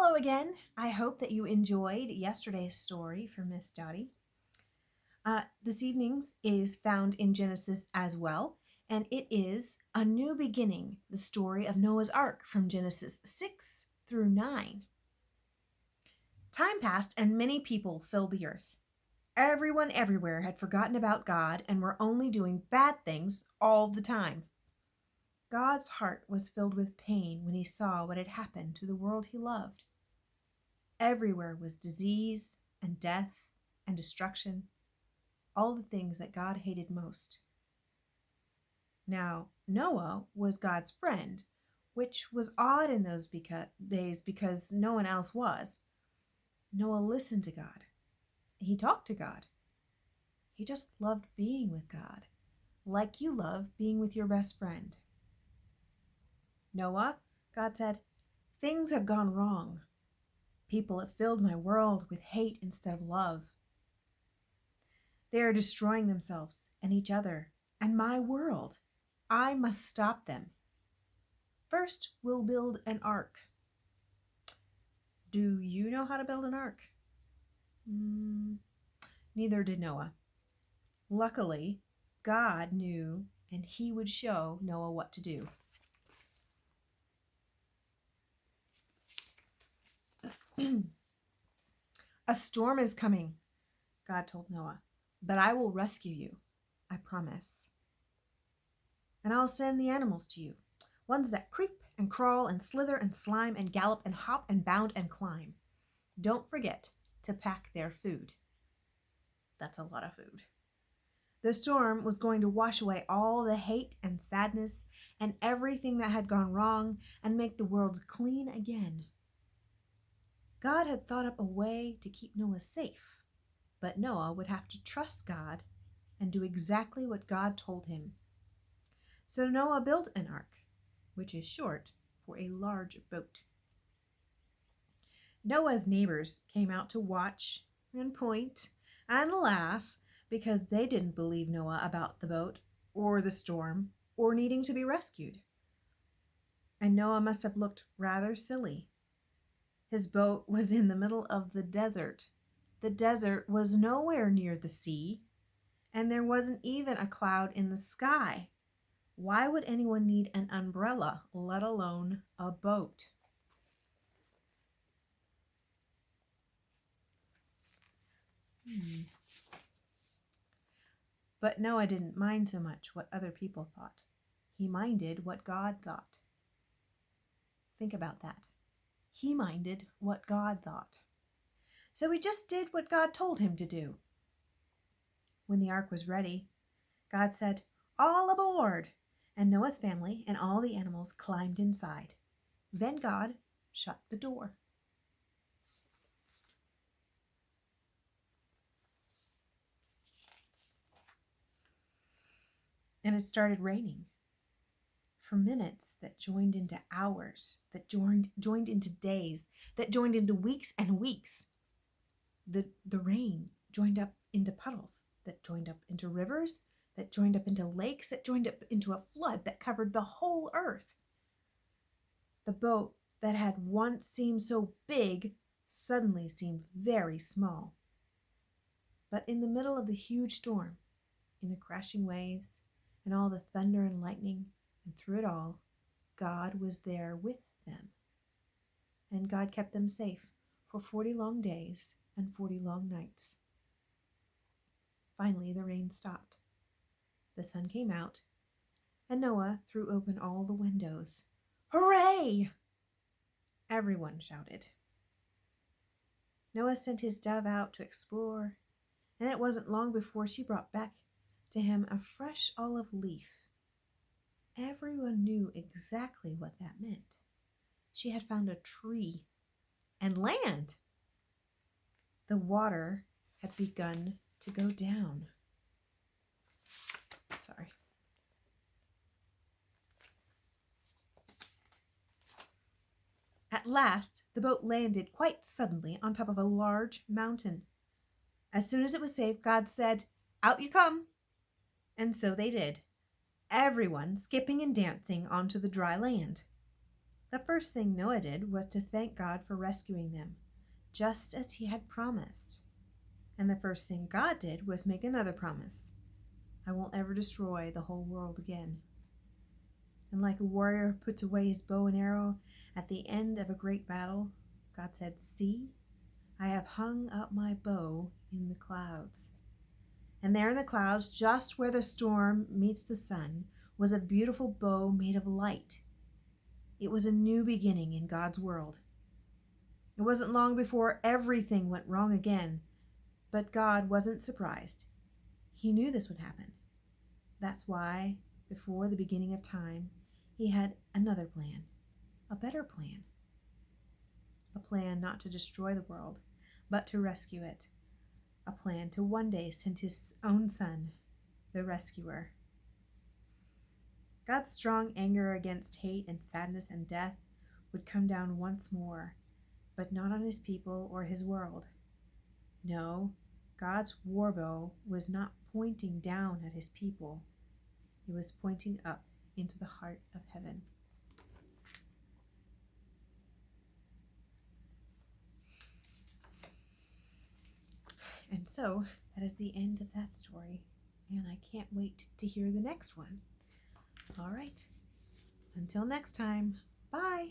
Hello again. I hope that you enjoyed yesterday's story from Miss Dottie. This evening's is found in Genesis as well, and it is A New Beginning, the story of Noah's Ark from Genesis 6 through 9. Time passed, and many people filled the earth. Everyone everywhere had forgotten about God and were only doing bad things all the time. God's heart was filled with pain when he saw what had happened to the world he loved. Everywhere was disease and death and destruction, all the things that God hated most. Now, Noah was God's friend, which was odd in those days because no one else was. Noah listened to God. He talked to God. He just loved being with God, like you love being with your best friend. Noah, God said, things have gone wrong. People have filled my world with hate instead of love. They are destroying themselves and each other and my world. I must stop them. First, we'll build an ark. Do you know how to build an ark? Neither did Noah. Luckily, God knew, and he would show Noah what to do. A storm is coming, God told Noah, but I will rescue you, I promise. And I'll send the animals to you, ones that creep and crawl and slither and slime and gallop and hop and bound and climb. Don't forget to pack their food. That's a lot of food. The storm was going to wash away all the hate and sadness and everything that had gone wrong and make the world clean again. God had thought up a way to keep Noah safe, but Noah would have to trust God and do exactly what God told him. So Noah built an ark, which is short for a large boat. Noah's neighbors came out to watch and point and laugh because they didn't believe Noah about the boat or the storm or needing to be rescued. And Noah must have looked rather silly. His boat was in the middle of the desert. The desert was nowhere near the sea, and there wasn't even a cloud in the sky. Why would anyone need an umbrella, let alone a boat? But Noah didn't mind so much what other people thought. He minded what God thought. Think about that. He minded what God thought. So he just did what God told him to do. When the ark was ready, God said, "All aboard!" And Noah's family and all the animals climbed inside. Then God shut the door. And it started raining. For minutes that joined into hours, that joined into days, that joined into weeks and weeks. The rain joined up into puddles, that joined up into rivers, that joined up into lakes, that joined up into a flood that covered the whole earth. The boat that had once seemed so big suddenly seemed very small. But in the middle of the huge storm, in the crashing waves, and all the thunder and lightning, and through it all, God was there with them. And God kept them safe for 40 long days and 40 long nights. Finally, the rain stopped. The sun came out, and Noah threw open all the windows. Hooray! Everyone shouted. Noah sent his dove out to explore, and it wasn't long before she brought back to him a fresh olive leaf. Everyone knew exactly what that meant. She had found a tree and land. The water had begun to go down. Sorry. At last, the boat landed quite suddenly on top of a large mountain. As soon as it was safe, God said, "Out you come." And so they did, everyone skipping and dancing onto the dry land. The first thing Noah did was to thank God for rescuing them, just as he had promised. And the first thing God did was make another promise: I won't ever destroy the whole world again. And like a warrior puts away his bow and arrow at the end of a great battle, God said, See, I have hung up my bow in the clouds. And there in the clouds, just where the storm meets the sun, was a beautiful bow made of light. It was a new beginning in God's world. It wasn't long before everything went wrong again, but God wasn't surprised. He knew this would happen. That's why, before the beginning of time, he had another plan, a better plan. A plan not to destroy the world, but to rescue it. A plan to one day send his own son, the rescuer. God's strong anger against hate and sadness and death would come down once more, but not on his people or his world. No, God's war bow was not pointing down at his people. It was pointing up into the heart of heaven. And so that is the end of that story, and I can't wait to hear the next one. All right, until next time, bye.